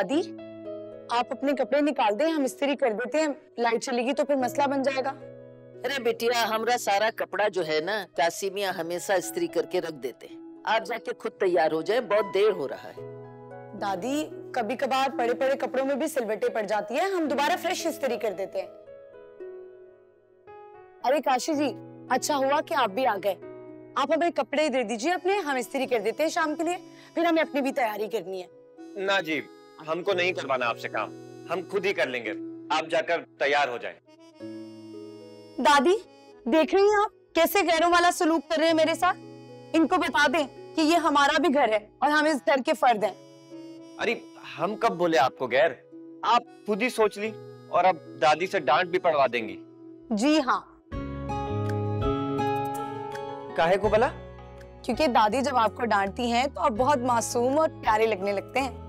दादी आप अपने कपड़े निकाल दें, हम इस्त्री कर देते हैं, लाइट चलेगी तो फिर मसला बन जाएगा। अरे बेटिया, हमरा सारा कपड़ा जो है ना काशी मियां हमेशा इस्त्री करके रख देते हैं। आप जाके खुद तैयार हो जाए, बहुत देर हो रहा है। दादी कभी कभार पड़े पड़े कपड़ों में भी सिलवटें पड़ जाती है, हम दोबारा फ्रेश इस्त्री कर देते हैं। अरे काशी जी, अच्छा हुआ कि आप भी आ गए। आप हमें कपड़े दे दीजिए अपने, हम इस्त्री कर देते हैं शाम के लिए, फिर हमें अपनी भी तैयारी करनी है। ना जी, हमको नहीं करवाना आपसे काम, हम खुद ही कर लेंगे। आप जाकर तैयार हो जाएं। दादी देख रही हैं आप कैसे गैरों वाला सलूक कर रहे हैं मेरे साथ? इनको बता दें कि ये हमारा भी घर है और हम इस घर के फर्द हैं। अरे हम कब बोले आपको गैर? आप खुद ही सोच ली और अब दादी से डांट भी पड़वा देंगी। जी हाँ। काहे को भला? क्योंकि दादी जब आपको डांटती हैं तो आप बहुत मासूम और प्यारे लगने लगते हैं।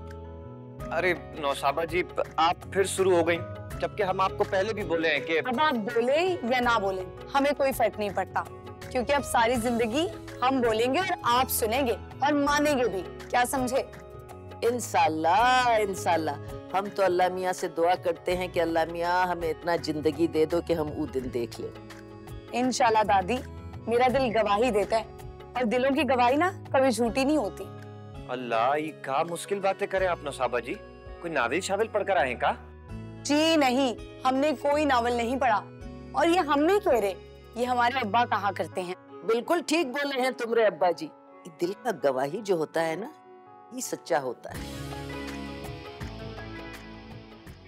अरे नौसाबा जी, आप फिर शुरू हो गई, जबकि हम आपको पहले भी बोले हैं कि अब आप बोले या ना बोले हमें कोई फर्क नहीं पड़ता, क्योंकि अब सारी जिंदगी हम बोलेंगे और आप सुनेंगे और मानेंगे भी, क्या समझे? इंशाल्लाह इंशाल्लाह। हम तो अल्लाह मियाँ से दुआ करते हैं कि अल्लाह मियाँ हमें इतना जिंदगी दे दो कि हम वो दिन देख लें। इंशाल्लाह दादी, मेरा दिल गवाही देता है और दिलों की गवाही ना कभी झूठी नहीं होती। अल्लाह, ये क्या मुश्किल बातें करे आप नौसाबा जी। कोई नावल शावल पढ़कर आए का? जी नहीं, हमने कोई नावल नहीं पढ़ा और ये हम नहीं कह रहे, ये हमारे अब्बा कहा करते हैं। बिल्कुल ठीक बोले हैं तुम्हारे अब्बा जी। दिल का गवाही जो होता है ना, ये सच्चा होता है।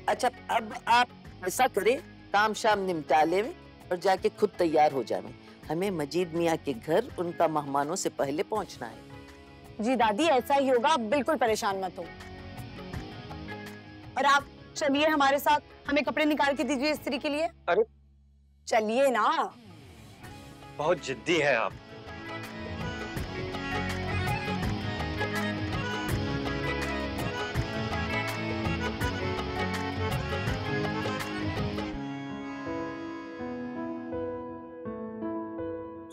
अच्छा, अब आप ऐसा करें, काम शाम निपटा ले और जाके खुद तैयार हो जाए। हमें मजीद मियाँ के घर उनका मेहमानों से पहले पहुंचना है। जी दादी, ऐसा ही होगा, आप बिल्कुल परेशान मत हो। और आप चलिए हमारे साथ, हमें कपड़े निकाल के दीजिए इस्त्री के लिए। अरे चलिए ना। बहुत जिद्दी है आप।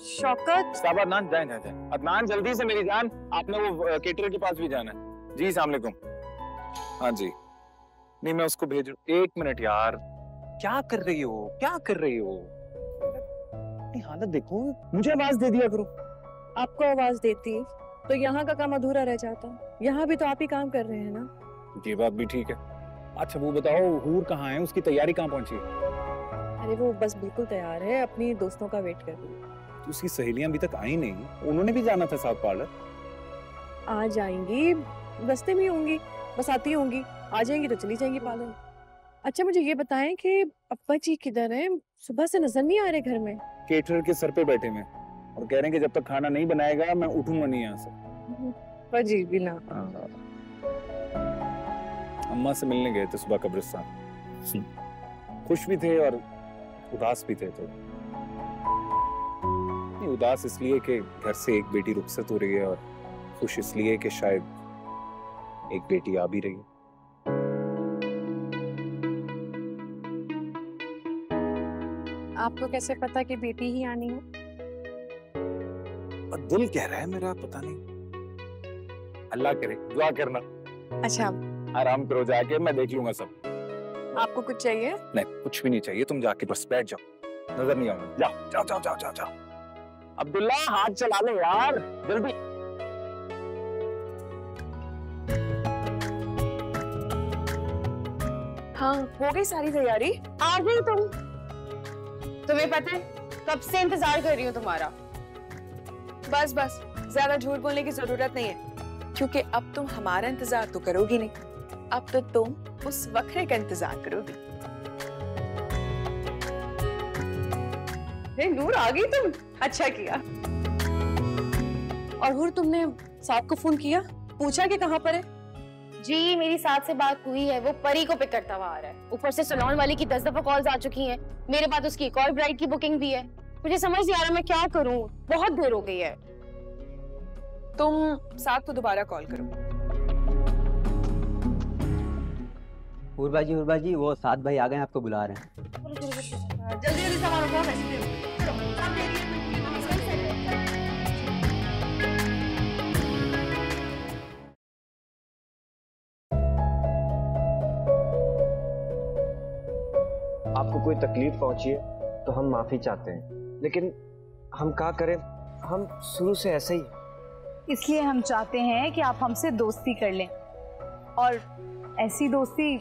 शौकत। साहब अदनान, जाए जाए जाए। अदनान जल्दी से मेरी जान, आपने वो केटरर के पास भी जाना है। जी अस्सलाम वालेकुम। हाँ जी, नहीं मैं उसको भेज। एक मिनट यार, क्या कर रही हो, क्या कर रही हो? अपनी हालत देखो, मुझे आवाज दे दिया करो। आपको आवाज देती तो यहाँ का काम अधूरा रह जाता। यहाँ भी तो आप ही काम कर रहे हैं ना। ये बात भी ठीक है। अच्छा वो बताओ, हूर कहाँ है, उसकी तैयारी कहाँ पहुंची? अरे वो बस बिल्कुल तैयार है, अपनी दोस्तों का वेट कर रही है। तो उसकी सहेलियां अभी तक आई नहीं, उन्होंने भी जाना था साथ पार्लर। आ जाएंगी, रास्ते में होंगी, बस आती होंगी, आ जाएंगी तो चली जाएंगी पार्लर। अच्छा मुझे ये बताएं कि अब्बा जी किधर हैं? सुबह से नजर नहीं आ रहे घर में। केटरर के सर पे बैठे में और कह रहे हैं कि जब तक खाना नहीं बनाएगा मैं उठूंगा नहीं यहाँ से। जी बिना। अम्मा से मिलने गए थे सुबह कब्रिस्तान। खुश भी थे और उदास भी थे। तो उदास इसलिए कि घर से एक बेटी रुखसत हो रही है और खुश इसलिए कि शायद एक बेटी आ भी रही है। आपको कैसे पता कि बेटी ही आनी है? और दिल कह रहा है मेरा, पता नहीं। अल्लाह करे, दुआ करना। अच्छा आराम करो जाके, मैं देख लूंगा सब। आपको कुछ चाहिए? नहीं कुछ भी नहीं चाहिए, तुम जाके बस बैठ जाओ, नजर नहीं आऊंगा। जाओ जाओ जाओ जाओ जाओ जाओ। अब्दुल्ला हाथ चला ले यार, जल्दी। हाँ हो गई सारी तैयारी। आ गई तुम? तुम्हें पता है कब से इंतजार कर रही हूँ तुम्हारा। बस बस, ज्यादा झूठ बोलने की जरूरत नहीं है, क्योंकि अब तुम हमारा इंतजार तो करोगी नहीं, अब तो तुम उस वक्रे का इंतजार करोगी। नूर आ गई तुम, अच्छा किया। और हुर तुमने साहब को फोन किया, पूछा कि कहाँ पर है? जी मेरी साथ से बात हुई है, वो परी को पिक करता हुआ आ रहा है। ऊपर से सलोन वाली की 10 दफा कॉल्स आ चुकी हैं। मेरे बाद उसकी एक और ब्राइड की बुकिंग भी है। मुझे समझ नहीं आ रहा मैं क्या करूं, बहुत देर हो गई है। तुम साहब को दोबारा कॉल करो। उर्वा जी वो साथ भाई आ गए, आपको बुला रहे हैं। जल्दी जल्दी सामान उठाओ, आपको कोई तकलीफ पहुंची है तो हम माफी चाहते हैं, लेकिन हम क्या करें, हम शुरू से ऐसे ही। इसलिए हम चाहते हैं कि आप हमसे दोस्ती कर लें, और ऐसी दोस्ती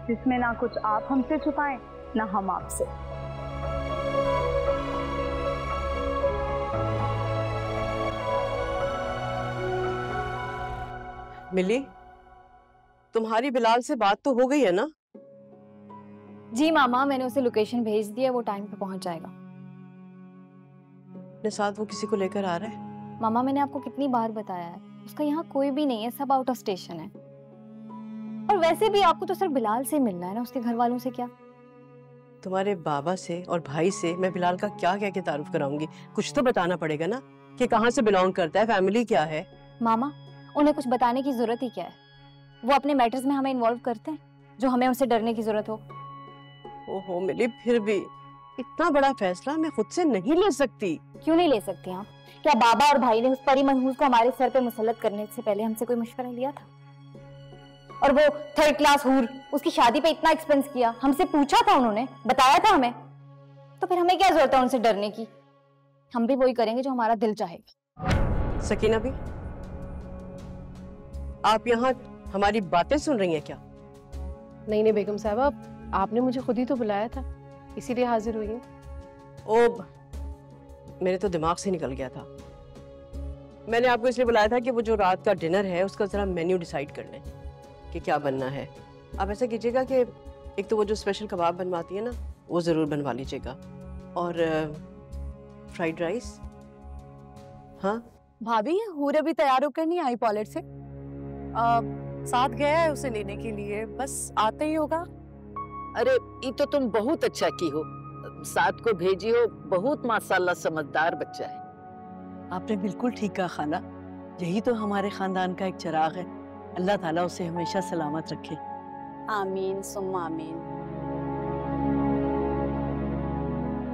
जिसमें ना कुछ आप हमसे छुपाएं ना हम आपसे। मिली, तुम्हारी बिलाल से बात तो हो गई है ना? जी मामा, मैंने उसे लोकेशन भेज दी है, वो टाइम पे पहुंच जाएगा। अपने साथ वो किसी को लेकर आ रहा है? मामा मैंने आपको कितनी बार बताया है, उसका यहाँ कोई भी नहीं है, सब आउट ऑफ स्टेशन है। और वैसे भी आपको तो सिर्फ बिलाल से मिलना है ना, उसके घर वालों से क्या? तुम्हारे बाबा से और भाई से मैं बिलाल का क्या कह के तारुफ कराऊंगी? कुछ तो बताना पड़ेगा ना कि कहाँ से बिलोंग करता है, फैमिली क्या है। मामा उन्हें कुछ बताने की जरूरत ही क्या है, वो अपने मैटर्स में हमें इन्वॉल्व करते हैं, जो हमें उनसे डरने की जरूरत हो। ओहो मिली, फिर भी इतना बड़ा फैसला मैं खुद से नहीं ले सकती। क्यों नहीं ले सकती आप? क्या बाबा और भाई ने उस परी मनहूस को हमारे सर पे मुसल्लत करने से पहले हमसे कोई मशवरा लिया था? और वो 3rd क्लास हूर, उसकी शादी पे इतना एक्सपेंस किया, हमसे पूछा था उन्होंने, बताया था हमें, तो फिर हमें क्या जरूरत है उनसे डरने की? हम भी वही करेंगे जो हमारा दिल चाहेगा। सकीना भी, आप यहाँ हमारी बातें सुन रही हैं क्या? नहीं बेगम साहबा, आपने मुझे खुद ही तो बुलाया था, इसीलिए हाजिर हुई हूँ। ओ, मेरे तो दिमाग से निकल गया था। मैंने आपको इसलिए बुलाया था कि वो जो रात का डिनर है उसका जरा मेन्यू डिसाइड कर लें कि क्या बनना है। आप ऐसा कीजिएगा कि एक तो वो जो स्पेशल कबाब बनवाती है ना, वो जरूर बनवा लीजिएगा, और फ्राइड राइस। हाँ भाभी, हूर अभी तैयार होकर नहीं आई पॉलेट से? साथ गया है उसे लेने के लिए, बस आते ही होगा। अरे ये तो तुम बहुत अच्छा की हो, साथ को भेजी हो, बहुत माशाल्लाह समझदार बच्चा है। आपने बिल्कुल ठीक कहा खाला, यही तो हमारे खानदान का एक चिराग है। अल्लाह ताला उसे हमेशा सलामत रखे। आमीन सुम्मा आमीन।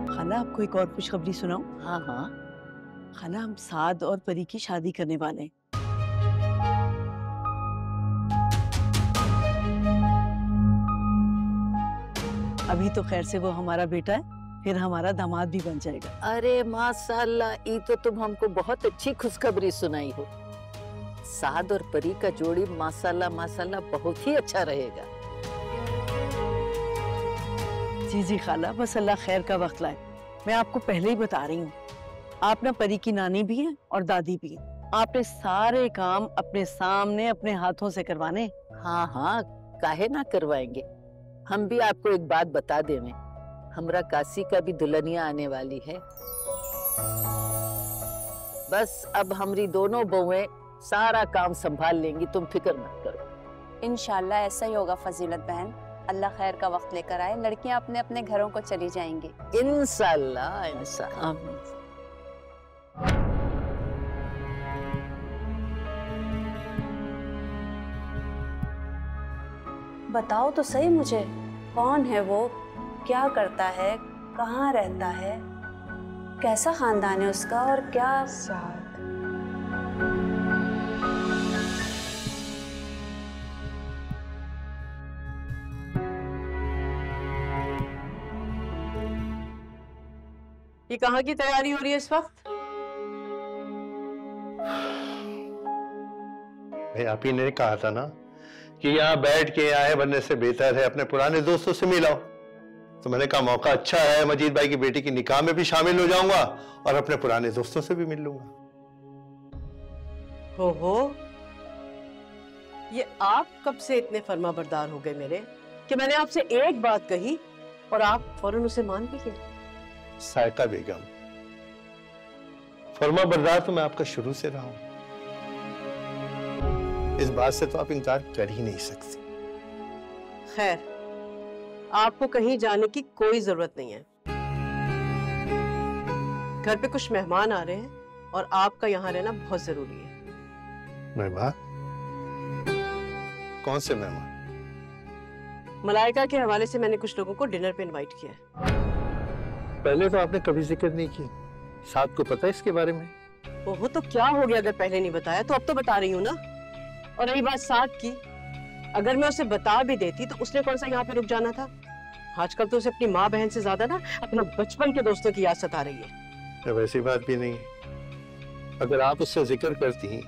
खाला, आपको एक और खुशखबरी सुनाऊं? हाँ हाँ। खाला, हम साद और परी की शादी करने वाले हैं। अभी तो खैर से वो हमारा बेटा है, फिर हमारा दामाद भी बन जाएगा। अरे माशाल्लाह, ये तो तुम हमको बहुत अच्छी खुशखबरी सुनाई हो। साद और परी का जोड़ी माशाल्लाह माशाल्लाह बहुत ही अच्छा रहेगा। जी जी खाला, बस अल्लाह खैर का वक्त लाए। मैं आपको पहले ही बता रही हूँ, आप ना परी की नानी भी हैं और दादी भी हैं। आपने सारे काम अपने सामने अपने हाथों से करवाने। हाँ हाँ, काहे ना करवाएंगे। हम भी आपको एक बात बता देवें, हमरा काशी का भी दुल्हनिया आने वाली है। बस अब हमारी दोनों बहुएं सारा काम संभाल लेंगी, तुम फिक्र मत करो। इंशाल्लाह ऐसा ही होगा फजीलत बहन, अल्लाह खैर का वक्त लेकर आए, लड़कियां अपने अपने घरों को चली जाएंगी। इंशाल्लाह इंशाल्लाह। आमीन। बताओ तो सही मुझे, कौन है वो, क्या करता है, कहाँ रहता है, कैसा खानदान है उसका, और क्या साथ। ये कहाँ की तैयारी हो रही है इस वक्त? भाई आप ही ने कहा था ना कि यहाँ बैठ के आए बनने से बेहतर है अपने पुराने दोस्तों से मिलाओ, तो मैंने कहा मौका अच्छा है, मजीद भाई की बेटी की निकाह में भी शामिल हो जाऊंगा और अपने पुराने दोस्तों से भी मिल लूंगा। हो, ये आप कब से इतने फर्मा बरदार हो गए मेरे, कि मैंने आपसे एक बात कही और आप फौरन उसे मान भी गए? सायका बेगम, फर्मा बरदार तो मैं आपका शुरू से रहा हूं, इस बात से तो आप इनकार कर ही नहीं सकते। खैर, आपको कहीं जाने की कोई जरूरत नहीं है। घर पे कुछ मेहमान आ रहे हैं और आपका यहाँ रहना बहुत जरूरी है। मेहमान? कौन से मेहमान? मलाइका के हवाले से मैंने कुछ लोगों को डिनर पे इनवाइट किया है। पहले तो आपने कभी जिक्र नहीं किया, साथ को पता है इसके बारे में? ओहो, तो क्या हो गया अगर पहले नहीं बताया, तो अब तो बता रही हूँ ना। और रही बात साथ की, अगर मैं उसे बता भी देती तो उसने कौन सा यहाँ पे रुक जाना था? आजकल तो उसे अपनी माँ बहन से ज्यादा ना अपने बचपन के दोस्तों की याद सता रही है। वैसी बात भी नहीं है। अगर आप उससे जिक्र करती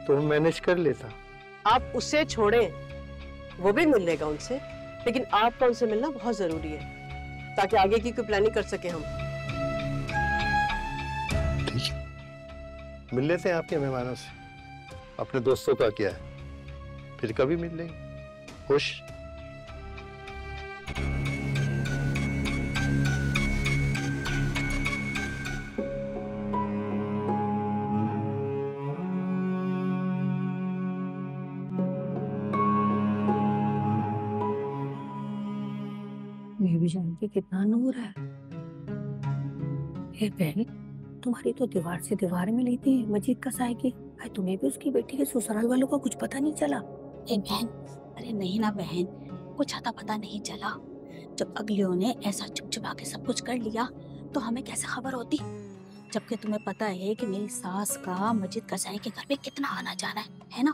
तो मैनेज कर लेता। आप उसे छोड़ें, वो भी मिल लेगा उनसे, लेकिन आपका उनसे मिलना बहुत जरूरी है ताकि आगे की कोई प्लानिंग कर सके हम। ठीक है, मिल लेते हैं आपके मेहमानों से। अपने दोस्तों का क्या है, फिर कभी मिल लेंगे। खुश? भी जान के कितना नूर है। हे बहन, तुम्हारी तो दीवार से दीवार में ली थी मजीद कसाई की। तुम्हें भी उसकी बेटी के ससुराल वालों का कुछ पता नहीं चला? ए बहन, अरे नहीं ना बहन, कुछ आता पता नहीं चला। जब अगलियों ने ऐसा चुपचुपा के सब कुछ कर लिया तो हमें कैसे खबर होती? जबकि तुम्हें पता है कि मेरी सास का मजीद कसाई के घर पे कितना आना जाना है ना?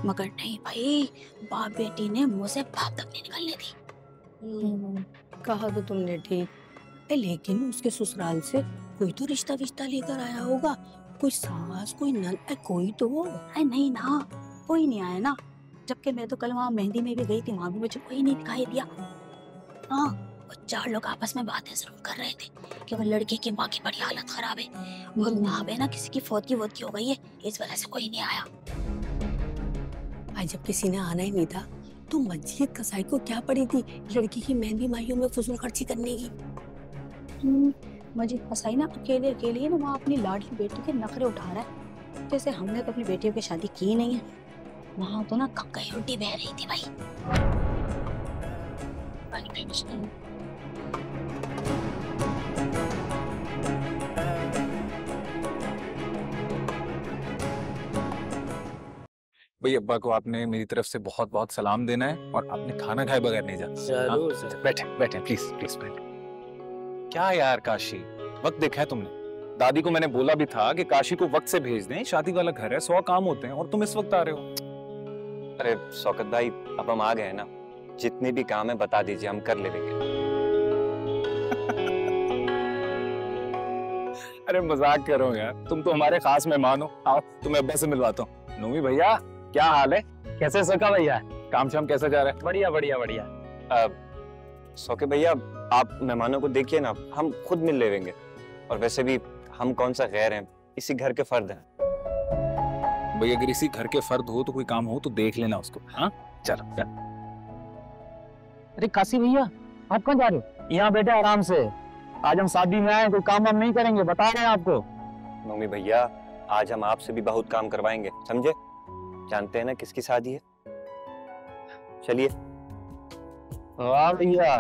मगर नहीं भाई, बाप बेटी ने मुंह से बाप तक नहीं निकलने दी। कहा तो तुमने ठीक, लेकिन उसके ससुराल से कोई तो रिश्ता विश्ता लेकर आया होगा, कोई सास, कोई नन, कोई तो। अरे नहीं ना, कोई नहीं आया ना। जबकि मैं तो कल वहाँ मेहंदी में भी गई थी, वहाँ भी मुझे कोई नहीं दिखाई दिया। हाँ, और 4 लोग आपस में बातें जरूर कर रहे थे कि वो लड़के की माँ की बड़ी हालत खराब है और वहाँ पे ना किसी की फौतगी हो गई है, इस वजह से कोई नहीं आया। भाई जब किसी ने आना ही नहीं था तो मजीद कसाई को क्या पड़ी थी लड़की की मेहंदी माइयों में फजूल खर्ची करने की? मजीद कसाई ना अकेले अकेले ना वहाँ अपनी लाडली बेटी के नखरे उठा रहा है, जैसे हमने तो अपनी बेटियों की शादी की नहीं है। वहाँ तो ना कई रोटी बह रही थी भाई। भाई अब्बा को आपने मेरी तरफ से बहुत बहुत सलाम देना है और आपने खाना खाए बगैर नहीं जाना। बैठे बैठे प्लीज प्लीज बैठे। क्या यार काशी, वक्त देखा है तुमने? दादी को मैंने बोला भी था कि काशी को वक्त से भेज दें, शादी वाला घर है, 100 काम होते हैं, और तुम इस वक्त आ रहे हो। अरे शौकत भाई, अब हम आ गए ना, जितने भी काम है बता दीजिए, हम कर लेंगे। अरे मजाक कर रहा हूँ यार, तुम तो हमारे खास मेहमान हो। आओ तुम्हें अब्बा से मिलवाता हूँ। नूमी भैया क्या हाल है? कैसे सका भैया? काम शाम कैसा जा रहा है? बढ़िया बढ़िया बढ़िया। शौकत भैया आप मेहमानों को देखिए ना, हम खुद मिल लेंगे। और वैसे भी हम कौन सा गैर हैं, इसी घर के फर्द हैं। भैया अगर इसी घर के फर्द हो तो कोई काम हो तो देख लेना उसको। हाँ चलो। अरे काशी भैया आप कहाँ जा रहे हो? यहाँ बैठे आराम से, आज हम शादी में आए, कोई काम हम नहीं करेंगे, बता रहे हैं आपको। नूमी भैया आज हम आपसे भी बहुत काम करवाएंगे, समझे? जानते हैं ना किसकी शादी है। चलिए। वाह भैया,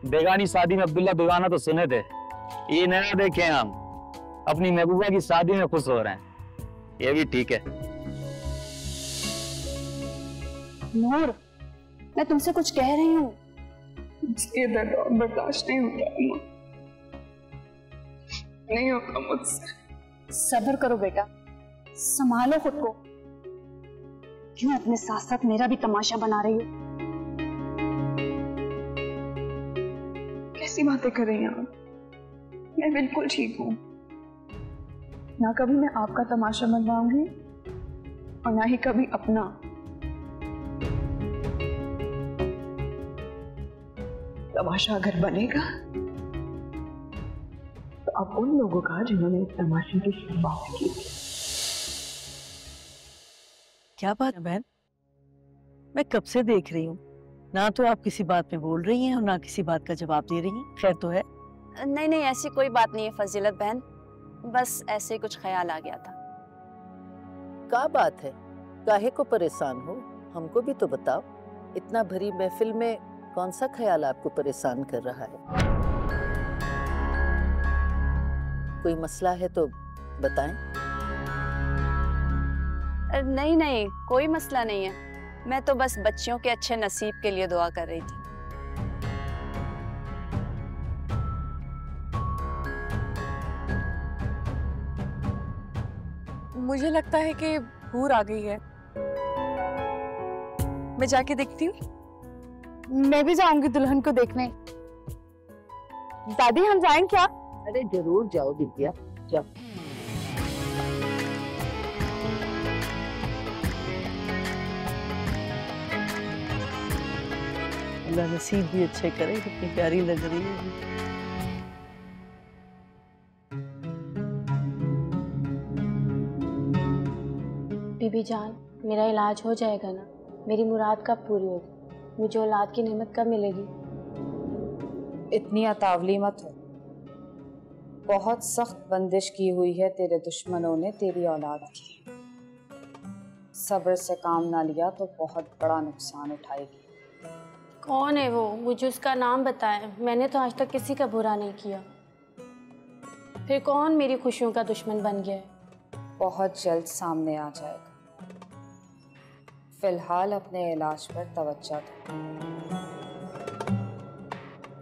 बेगानी शादी में अब्दुल्ला बेगाना तो सुने थे, ये नया देखे हम। अपनी महबूबा की शादी में खुश हो रहे हैं, ये भी ठीक है। नूर, मैं तुमसे कुछ कह रही हूँ। ये दर्द और बर्दाश्त नहीं होता अम्मा, नहीं होता मुझसे। सब्र करो बेटा, संभालो खुद को। क्यों अपने साथ साथ मेरा भी तमाशा बना रही हो? कैसी बातें कर रही हैं आप? मैं बिल्कुल ठीक हूँ। ना कभी मैं आपका तमाशा बनवाऊंगी और ना ही कभी अपना। तमाशा अगर बनेगा तो अब उन लोगों का जिन्होंने इस तमाशे की शुरुआत की। क्या बात है बहन, मैं कब से देख रही हूँ, ना तो आप किसी बात में बोल रही हैं और ना किसी बात का जवाब दे रही हैं। खैर तो है? नहीं नहीं, ऐसी कोई बात नहीं है फजीलत बहन, बस ऐसे कुछ ख्याल आ गया था। क्या बात है, काहे को परेशान हो? हमको भी तो बताओ। इतना भरी महफिल में कौन सा ख्याल आपको परेशान कर रहा है? कोई मसला है तो बताएं। नहीं नहीं, कोई मसला नहीं है। मैं तो बस बच्चियों के अच्छे नसीब के लिए दुआ कर रही थी। मुझे लगता है कि हूर आ गई है, मैं जाके देखती हूँ। मैं भी जाऊंगी दुल्हन को देखने। दादी हम जाएं क्या? अरे जरूर जाओ बिटिया, जाओ। अल्लाह नसीब भी अच्छे करे, कितनी प्यारी लग रही है। बीबी जान, मेरा इलाज हो जाएगा ना? मेरी मुराद कब पूरी होगी? मुझे औलाद की नेमत कब मिलेगी? इतनी अतावली मत हो। बहुत सख्त बंदिश की हुई है तेरे दुश्मनों ने तेरी औलाद की। सब्र से काम ना लिया तो बहुत बड़ा नुकसान उठाएगी। कौन है वो? मुझे उसका नाम बताएं। मैंने तो आज तक किसी का बुरा नहीं किया। फिर कौन मेरी खुशियों का दुश्मन बन गया है? बहुत जल्द सामने आ जाएगा। फिलहाल अपने इलाज पर तवज्जो दो।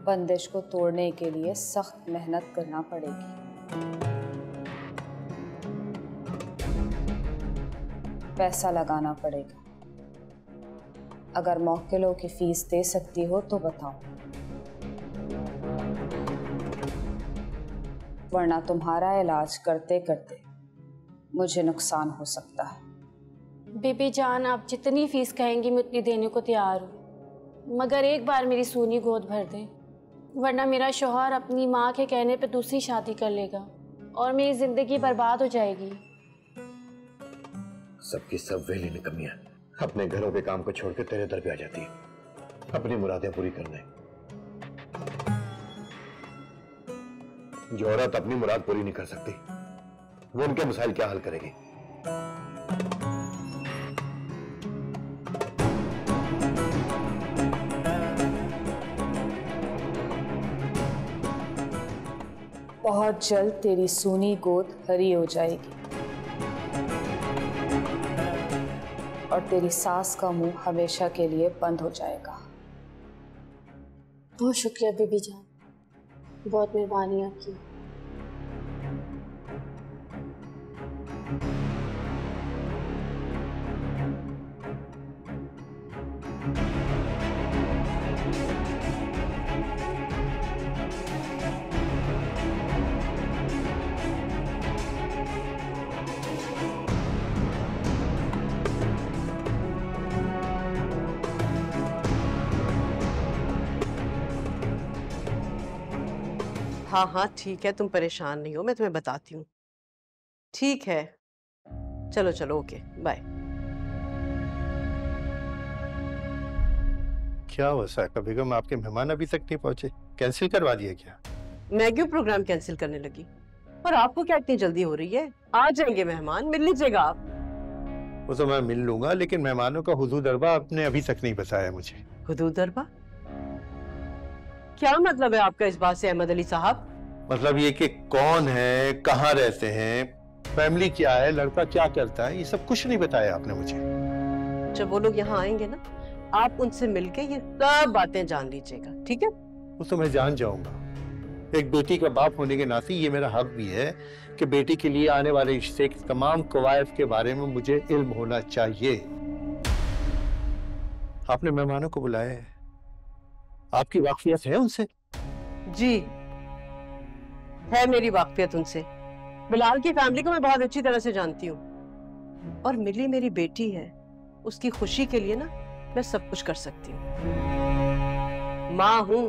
बंदिश को तोड़ने के लिए सख्त मेहनत करना पड़ेगी। पैसा लगाना पड़ेगा। अगर मौक्किलों की फीस दे सकती हो तो बताओ, वरना तुम्हारा इलाज करते करते मुझे नुकसान हो सकता है। बीबी जान, आप जितनी फीस कहेंगी मैं उतनी देने को तैयार हूँ, मगर एक बार मेरी सूनी गोद भर दें, वरना मेरा शौहर अपनी माँ के कहने पे दूसरी शादी कर लेगा और मेरी जिंदगी बर्बाद हो जाएगी। सबकी सब वेली निकम्मियां अपने घरों के काम को छोड़कर तेरे दर पे आ जाती है, अपनी मुरादें पूरी करने। जो औरत अपनी मुराद पूरी नहीं कर सकती, वो उनके मसाइल क्या हल करेगी? बहुत जल्द तेरी सूनी गोद हरी हो जाएगी और तेरी सास का मुंह हमेशा के लिए बंद हो जाएगा। बहुत शुक्रिया बीबी जान, बहुत मेहरबानी आपकी। हाँ हाँ ठीक है, तुम परेशान नहीं हो, मैं तुम्हें बताती हूँ। ठीक है, चलो चलो, ओके बाय। क्या हुआ साका बेगम, आपके मेहमान अभी तक नहीं पहुंचे? कैंसिल करवा दिया क्या? मैं क्यों प्रोग्राम कैंसिल करने लगी? और आपको क्या इतनी जल्दी हो रही है? आ जाएंगे मेहमान, मिल लीजिएगा आप। वो तो मैं मिल लूंगा, लेकिन मेहमानों का हुदूद अरबा आपने अभी तक नहीं बताया मुझे। हुदूद अरबा? क्या मतलब है आपका इस बात से अहमद अली साहब? मतलब ये कि कौन है, कहाँ रहते हैं, फैमिली क्या है, लड़का क्या करता है, ये सब कुछ नहीं बताया आपने मुझे। जब वो लोग यहाँ आएंगे ना, आप उनसे मिलके ये सब बातें जान लीजिएगा, ठीक है? वो तो मैं जान जाऊंगा। एक बेटी का बाप होने के नाते ये मेरा हक भी है कि बेटी के लिए आने वाले रिश्ते के तमाम कवायद के बारे में मुझे इल्म होना चाहिए। आपने मेहमानों को बुलाया है, आपकी वाकफियत है उनसे? जी है, मेरी वाकफियत उनसे। बिलाल की फैमिली को मैं बहुत अच्छी तरह से जानती हूँ, और मिली मेरी बेटी है, उसकी खुशी के लिए ना मैं सब कुछ कर सकती हूँ। माँ हूँ,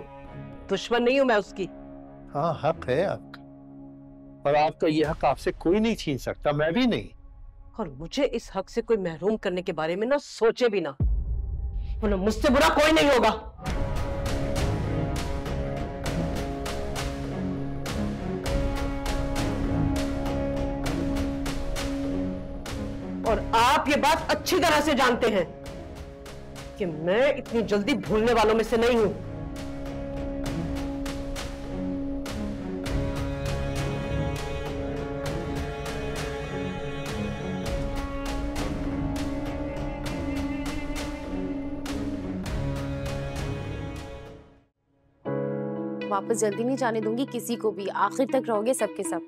दुश्मन नहीं हूँ मैं उसकी। हाँ, हक है आपका, और आपका ये हक आपसे कोई नहीं छीन सकता, मैं भी नहीं। और मुझे इस हक से कोई महरूम करने के बारे में ना सोचे भी ना, वरना मुझसे बुरा कोई नहीं होगा। और आप ये बात अच्छी तरह से जानते हैं कि मैं इतनी जल्दी भूलने वालों में से नहीं हूं। वापस जल्दी नहीं जाने दूंगी किसी को भी, आखिर तक रहोगे सबके सब।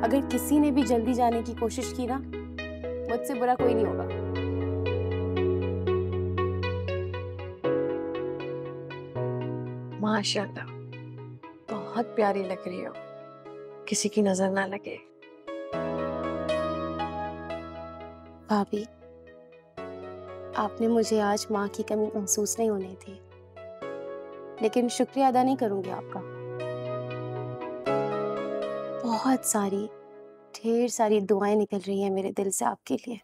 अगर किसी ने भी जल्दी जाने की कोशिश की ना, मुझसे बुरा कोई नहीं होगा। माशाल्लाह, बहुत प्यारी लग रही हो, किसी की नजर ना लगे। भाभी, आपने मुझे आज माँ की कमी महसूस नहीं होने दी, लेकिन शुक्रिया अदा नहीं करूंगी आपका। बहुत सारी, ढेर सारी दुआएं निकल रही हैं मेरे दिल से आपके लिए।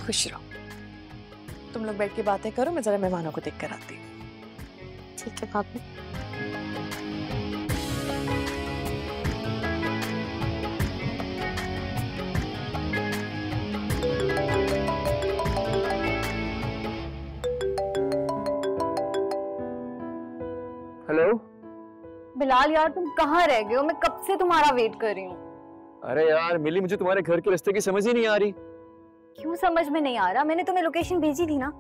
खुश रहो। तुम लोग बैठ के बातें करो, मैं जरा मेहमानों को देख कर आती हूँ। ठीक है भाभी। हेलो बिलाल यार, तुम कहाँ रह गए हो? मैं कब से तुम्हारा वेट कर रही हूँ। अरे यार मिली, मुझे तुम्हारे घर के रास्ते की समझ ही नहीं आ रही। क्यों समझ में नहीं आ रहा? मैंने तुम्हें लोकेशन भेजी थी ना।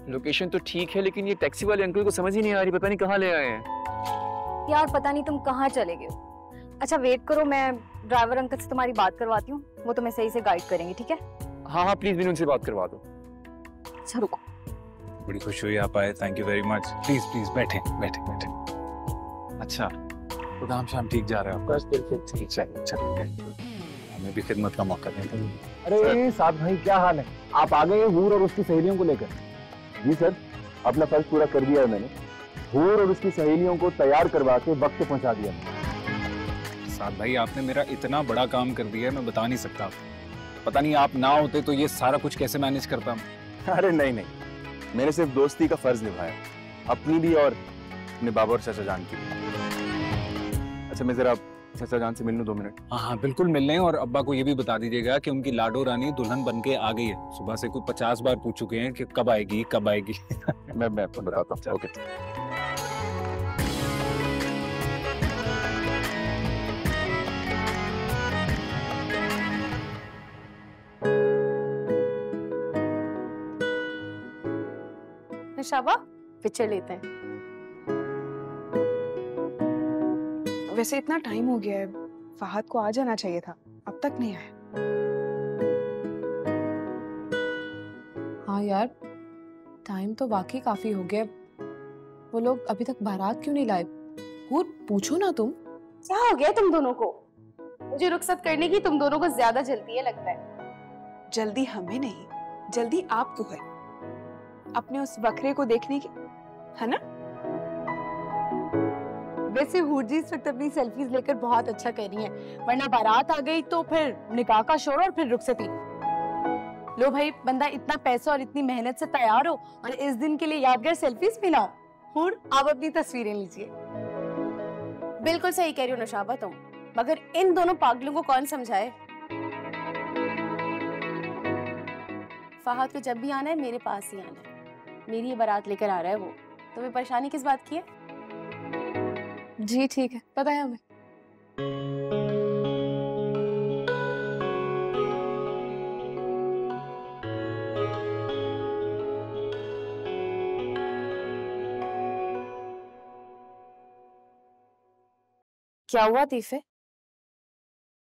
लोकेशन तो ठीक है, लेकिन ये टैक्सी वाले अंकल को समझ ही नहीं आ रही, पता नहीं कहाँ ले आए हैं। यार पता नहीं तुम कहाँ चले गए हो। अच्छा वेट करो, मैं ड्राइवर अंकल से तुम्हारी बात करवाती हूँ, वो तुम्हें सही से गाइड करेंगे, ठीक है? हाँ हाँ प्लीज, मैंने उनसे बात करवा दो। अच्छा रुको। बड़ी खुशी हुई आप आए, thank you very much. Please please बैठे बैठे बैठे। अच्छा तो काम शाम ठीक जा रहा है आपका? ठीक चलिए, हमें भी खिदमत का मौका दें। अरे साहब भाई क्या हाल है? आप आ गए हूर और उसकी सहेलियों को लेकर? जी सर, अपना फर्ज पूरा कर दिया है मैंने। हूर और उसकी सहेलियों को तैयार करवा के वक्त पे पहुंचा दिया। साहब भाई आपने मेरा इतना बड़ा काम कर दिया है, मैं बता नहीं सकता। पता नहीं आप ना होते तो ये सारा कुछ कैसे मैनेज करता। अरे नहीं नहीं, मैंने सिर्फ दोस्ती का फर्ज निभाया, अपनी भी और अपने बाबा और चाचा जान की भी। अच्छा मैं जरा चाचा जान से मिल लूं 2 मिनट? हाँ हाँ बिल्कुल मिल लें, और अब्बा को ये भी बता दीजिएगा कि उनकी लाडो रानी दुल्हन बन के आ गई है। सुबह से कोई 50 बार पूछ चुके हैं कि कब आएगी कब आएगी। मैं आपको बताता हूँ। ओके। निशाबा पिक्चर लेते हैं। वैसे इतना टाइम हो गया है, फहद को आ जाना चाहिए था, अब तक नहीं आया। हाँ यार, टाइम तो वाकई काफी हो गया। वो लोग अभी तक बारात क्यों नहीं लाए? हूर पूछो ना तुम। क्या हो गया तुम दोनों को? मुझे रुखसत करने की तुम दोनों को ज्यादा जल्दी है लगता है। जल्दी हमें नहीं, जल्दी आपको है अपने उस बकरे को देखने की, है ना? वैसे हूर जी इस वक्त अपनी सेल्फीज लेकर बहुत अच्छा कर रही हैं, वरना बारात आ गई तो फिर निकाह का शोर और फिर रुखसती। लो भाई, बंदा इतना पैसा और इतनी मेहनत से तैयार हो और इस दिन के लिए यादगार सेल्फीज भी लाओ। हूर आप अपनी तस्वीरें लीजिए। बिल्कुल सही कह रही हो नशाबा तुम, मगर इन दोनों पागलों को कौन समझाए? फहद को जब भी आना है मेरे पास ही आना है, मेरी ये बारात लेकर आ रहा है वो। तुम्हें परेशानी किस बात की है? जी ठीक है, पता है हमें। क्या हुआ तीफे?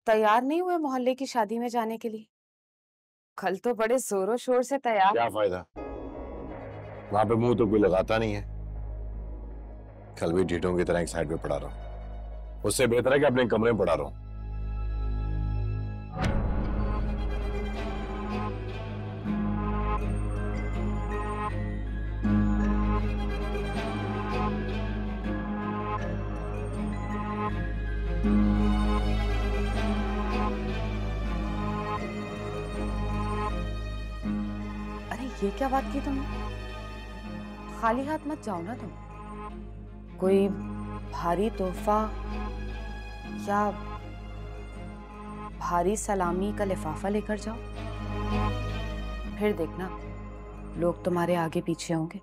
तैयार नहीं हुए मोहल्ले की शादी में जाने के लिए? कल तो बड़े जोरों शोर से तैयार। क्या फायदा, वहां पे मुंह तो कोई लगाता नहीं है। कल भी ढीठों की तरह एक साइड पे पड़ा रहा हूं, उससे बेहतर है कि अपने कमरे में पड़ा रहा हूं। ये क्या बात की तुमने? खाली हाथ मत जाओ ना तुम। कोई भारी तोहफा या भारी सलामी का लिफाफा लेकर जाओ, फिर देखना लोग तुम्हारे आगे पीछे होंगे।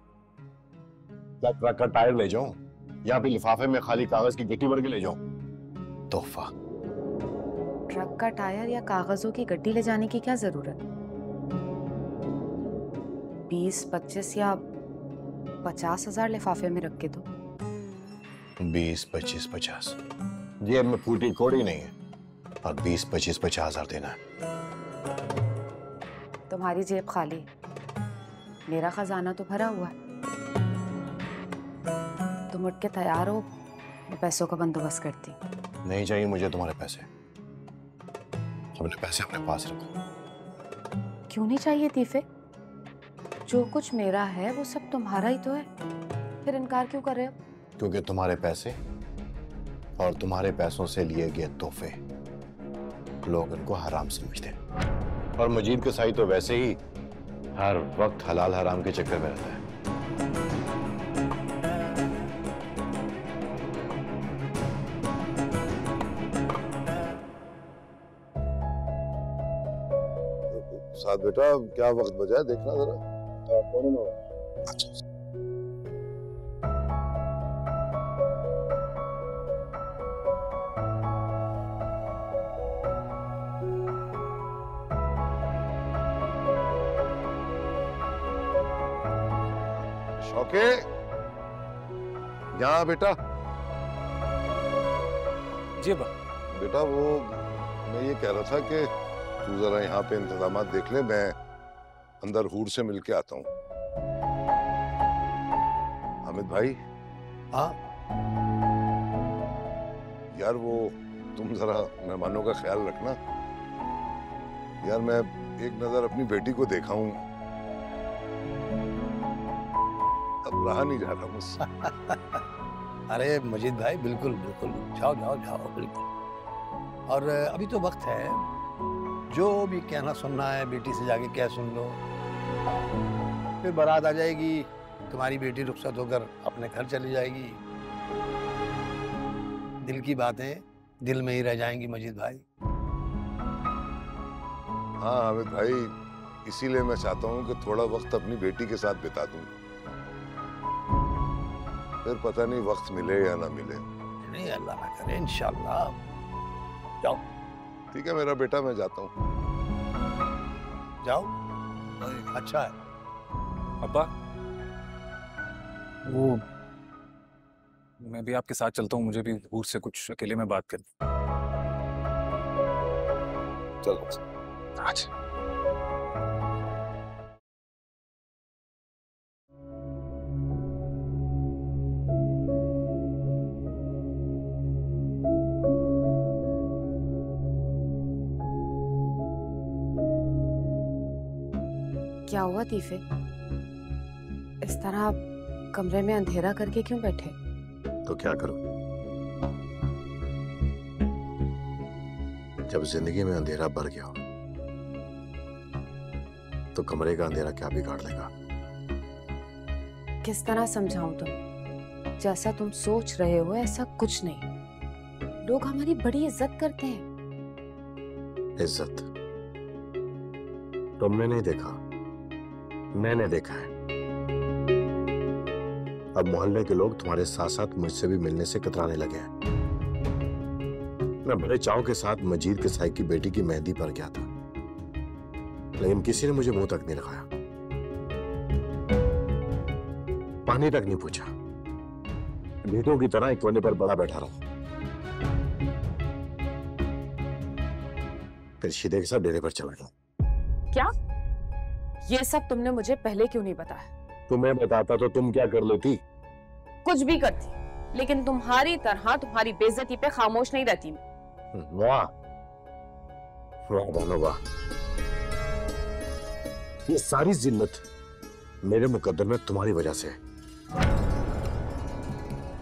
ट्रक का टायर ले जाऊं या फिर लिफाफे में खाली कागज की गट्टी भर के ले जाऊं? तोहफा। ट्रक का टायर या कागजों की गड्डी ले जाने की क्या जरूरत? 20, 25 या 50,000 लिफाफे में रख के दो। 20, 25, 50 जेब में फूटी कोड़ी नहीं है, और 20, 25, 50,000 देना है। तुम्हारी जेब खाली है, मेरा खजाना तो भरा हुआ है। तुम उठ के तैयार हो, मैं पैसों का बंदोबस्त करती। नहीं चाहिए मुझे तुम्हारे पैसे, अपने पैसे अपने पास रखो। क्यों नहीं चाहिए तीफे? जो कुछ मेरा है वो सब तुम्हारा ही तो है, फिर इनकार क्यों कर रहे हो? क्योंकि तुम्हारे पैसे और तुम्हारे पैसों से लिए गए तोहफे लोग इनको हराम समझते हैं, और मजीद के साई तो वैसे ही हर वक्त हलाल हराम के चक्कर में रहता है। साथ बेटा, क्या वक्त बचा है देखना जरा। शौके, यहाँ बेटा। जी बेटा, वो मैं ये कह रहा था कि तू जरा यहाँ पे इंतजामात देख ले, मैं अंदर हूर से मिल के आता हूँ। हामिद भाई। हाँ यार, वो तुम जरा मेहमानों का ख्याल रखना यार। मैं एक नजर अपनी बेटी को देखा हूँ, अब रहा नहीं जा रहा मुझसे। अरे मजीद भाई, बिल्कुल बिल्कुल, जाओ जाओ जाओ, बिल्कुल। और अभी तो वक्त है, जो भी कहना सुनना है बेटी से जाके क्या सुन लो। फिर बारात आ जाएगी, तुम्हारी बेटी रुखसत होकर अपने घर चली जाएगी। दिल की बातें दिल में ही रह जाएंगी मजीद भाई। हाँ हामिद भाई, इसीलिए मैं चाहता हूँ कि थोड़ा वक्त अपनी बेटी के साथ बिता दूं। फिर पता नहीं वक्त मिले या ना मिले। नहीं, अल्लाह ना करे, इंशाल्लाह। जाओ। ठीक है मेरा बेटा, मैं जाता हूँ। जाओ, अच्छा है। अब्बा, वो मैं भी आपके साथ चलता हूँ, मुझे भी हूर से कुछ अकेले में बात करनी। चलो आज। क्या हुआ तीफे? इस तरह कमरे में अंधेरा करके क्यों बैठे? तो क्या करूं? जब जिंदगी में अंधेरा भर गया हो तो कमरे का अंधेरा क्या बिगाड़ देगा? किस तरह समझाऊं तुम? जैसा तुम सोच रहे हो ऐसा कुछ नहीं। लोग हमारी बड़ी इज्जत करते हैं। इज्जत तुमने नहीं देखा, मैंने देखा है। अब मोहल्ले के लोग तुम्हारे साथ साथ मुझसे भी मिलने से कतराने लगे हैं। मैं बड़े चाव के साथ मजीद के साई की बेटी की मेहंदी पर गया था, लेकिन किसी ने मुझे मुंह तक नहीं लगाया, पानी तक नहीं पूछा। भेदों की तरह एक कोने पर बड़ा बैठा रहा। फिर शीदे के साथ डेरे पर चला गया। क्या? ये सब तुमने मुझे पहले क्यों नहीं बताया? तुम्हें बताता तो तुम क्या कर लेती? कुछ भी करती, लेकिन तुम्हारी तरह तुम्हारी बेइज्जती पे खामोश नहीं रहती मैं। वाह वाह भानु वाह, ये सारी जिल्लत मेरे मुकद्दर में तुम्हारी वजह से है।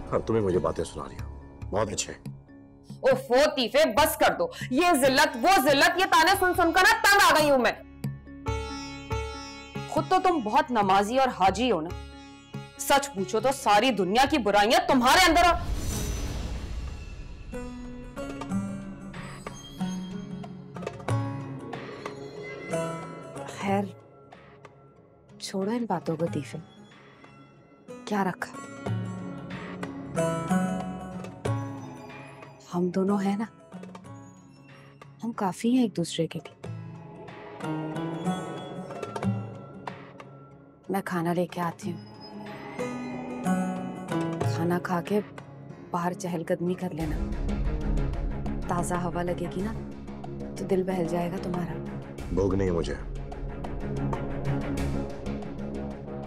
और तुम्हें मुझे बातें सुना रही हो, बहुत अच्छे। ओफो तीफे, बस कर दो। ये जिल्लत वो जिल्लत, ये ताने सुन सुनकर ना तंग आ गई हूं मैं। खुद तो तुम बहुत नमाजी और हाजी हो ना। सच पूछो तो सारी दुनिया की बुराइयां तुम्हारे अंदर और... खैर छोड़ो इन बातों को तीफे। क्या रखा? हम दोनों हैं ना, हम काफी हैं एक दूसरे के लिए। मैं खाना लेके आती हूँ, खाना खा के बाहर चहलकदमी कर लेना, ताजा हवा लगेगी ना तो दिल बहल जाएगा तुम्हारा। भूख नहीं है मुझे,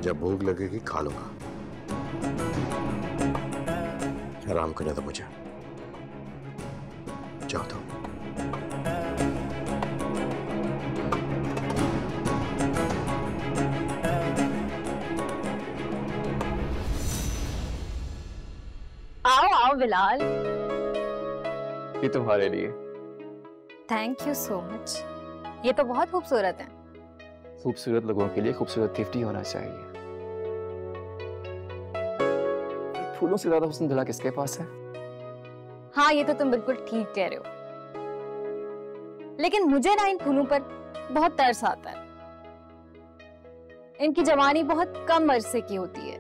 जब भूख लगेगी खा लूंगा। आराम करने दो मुझे, जाओ तो। आओ आओ बिलाल। ये तुम्हारे लिए। Thank you so much. ये तो बहुत खूबसूरत है। खूबसूरत लोगों के लिए खूबसूरत गिफ्ट ही होना चाहिए। फूलों से ज्यादा हुस्न दिला किसके पास है? हाँ ये तो तुम बिल्कुल ठीक कह रहे हो, लेकिन मुझे ना इन फूलों पर बहुत तरस आता है। इनकी जवानी बहुत कम अरसे की होती है,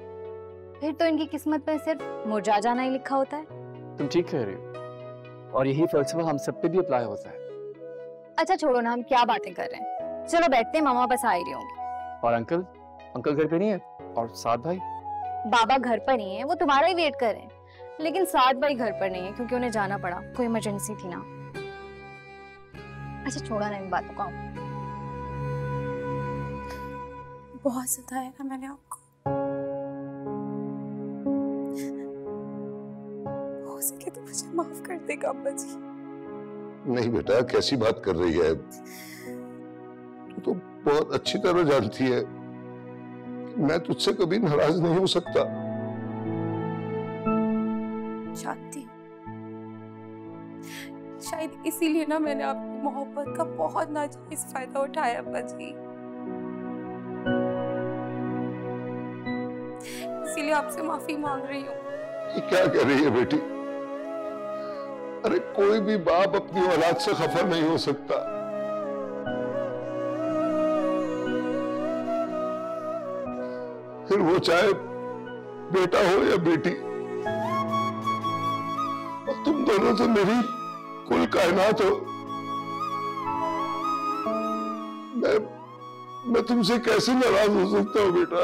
फिर तो इनकी किस्मत में सिर्फ मुरझा जाना ही लिखा होता है। तुम ठीक कह रही हो, और यही फलसफा हम सब पे भी अप्लाई होता है। अच्छा छोड़ो ना, हम क्या बातें कर रहे हैं, चलो बैठते हैं, मामा बस आ ही रही होंगी। और अंकल? अंकल घर पे नहीं है? और साथ भाई? बाबा घर पर नहीं है, वो तुम्हारा ही वेट कर रहे हैं, लेकिन साथ भाई घर पर नहीं है क्योंकि उन्हें जाना पड़ा, कोई इमरजेंसी थी ना। अच्छा छोड़ा ना इन बातों का। बहुत सताया ना मैंने आपको, हो सके तो मुझे माफ कर देगा अब्बा जी। नहीं बेटा, कैसी बात कर रही है? तू तो बहुत अच्छी तरह जानती है मैं तुझसे कभी नाराज नहीं हो सकता। जानती हूँ, शायद इसीलिए ना मैंने आपकी मोहब्बत का बहुत नाजायज फायदा उठाया अब्बा जी, इसीलिए आपसे माफी मांग रही हूँ। ये क्या कह रही है बेटी? अरे कोई भी बाप अपनी औलाद से खफा नहीं हो सकता। फिर वो चाहे बेटा हो या बेटी, और तुम दोनों तो मेरी कुल कायनात हो। मैं तुमसे कैसे नाराज हो सकता हूँ बेटा?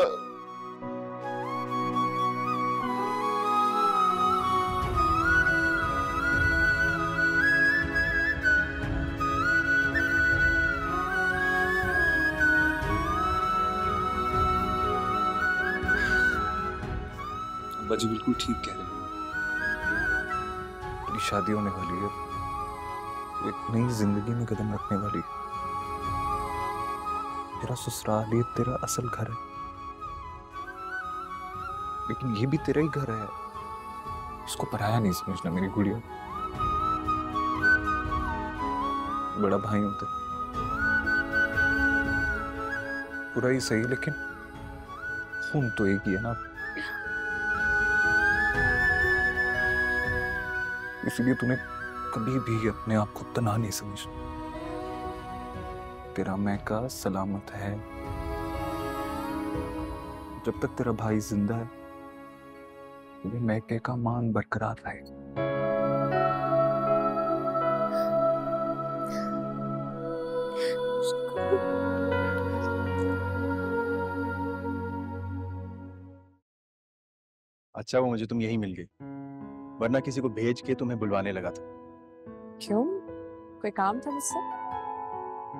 बाजी बिल्कुल ठीक कह रहे हैं। तेरी शादी होने वाली है, एक नई जिंदगी में कदम रखने वाली है। तेरा ससुराल ये तेरा असल घर है, लेकिन ये भी तेरा ही घर है। इसको पराया नहीं समझना मेरी गुड़िया। बड़ा भाई हूं तेरा, पूरा ही सही, लेकिन खून तो एक ही है ना। इसलिए तूने कभी भी अपने आप को तना नहीं समझना। तेरा मैका सलामत है। जब तक तेरा भाई जिंदा है, तुम्हें मैके का मान बरकरार रहेगा। अच्छा वो मुझे तुम यही मिल गई, वरना किसी को भेज के तुम्हें बुलवाने लगा था। क्यों, कोई काम था मुझसे?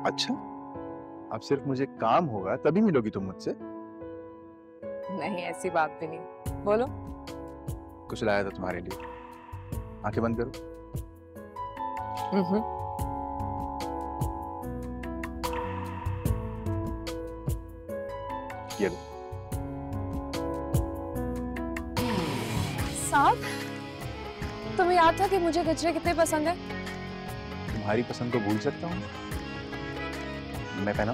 अच्छा, अब सिर्फ मुझे काम होगा तभी मिलोगी तुम मुझसे? नहीं ऐसी बात भी नहीं, बोलो। कुछ लाया था तुम्हारे लिए, आंखें बंद करो। ये लो। साहब, तुम्हें याद था कि मुझे गजरे कितने पसंद है? तुम्हारी पसंद को भूल सकता हूँ मैं? पहना?